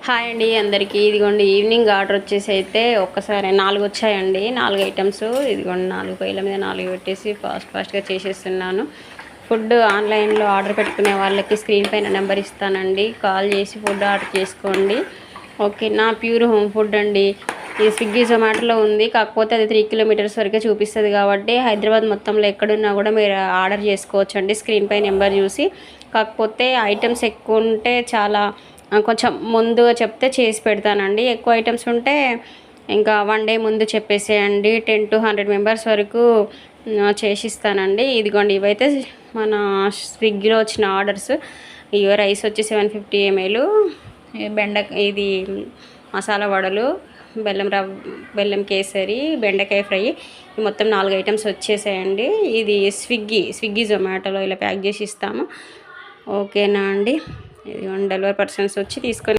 Hi అండి అందరికీ. ఇదిగోండి ఈవినింగ్ ఆర్డర్ వచ్చేసి అయితే ఒక్కసారి 4 వచ్చాయండి. 4 ఐటమ్స్. ఇదిగోండి 4 పొయ్యిల మీద 4 పెట్టేసి ఫాస్ట్గా చేసేస్తున్నాను. ఫుడ్ ఆన్లైన్లో ఆర్డర్ పెట్టుకునే వాళ్ళకి స్క్రీన్ పైన నెంబర్ ఇస్తానండి, కాల్ చేసి ఫుడ్ ఆర్డర్ చేసుకోండి. ఓకేనా. ప్యూర్ హోమ్ ఫుడ్ అండి. ఇది స్విగ్గీ జొమాటోలో ఉంది, కాకపోతే అది 3 కిలోమీటర్స్ వరకే చూపిస్తుంది కాబట్టి హైదరాబాద్ మొత్తంలో ఎక్కడున్నా కూడా మీరు ఆర్డర్ చేసుకోవచ్చు అండి స్క్రీన్ పై నెంబర్ చూసి. కాకపోతే ఐటమ్స్ ఎక్కువ ఉంటే చాలా కొంచెం ముందుగా చెప్తే చేసి పెడతానండి. ఎక్కువ ఐటమ్స్ ఉంటే ఇంకా 1 డే ముందు చెప్పేసేయండి. 10 to 100 మెంబర్స్ వరకు చేసిస్తానండి. ఇదిగోండి ఇవైతే మన స్విగ్గీలో వచ్చిన ఆర్డర్స్. ఇవి రైస్ వచ్చి 750 ml, ఇది మసాలా వడలు, బెల్లం కేసరి, బెండకాయ ఫ్రై, ఈ మొత్తం 4 ఐటమ్స్ వచ్చేసాయండి. ఇది స్విగ్గీ జొమాటోలో ఇలా ప్యాక్ చేసి ఇస్తాము. ఓకేనా అండి. ఇది డెలివరీ పర్సన్స్ వచ్చి తీసుకొని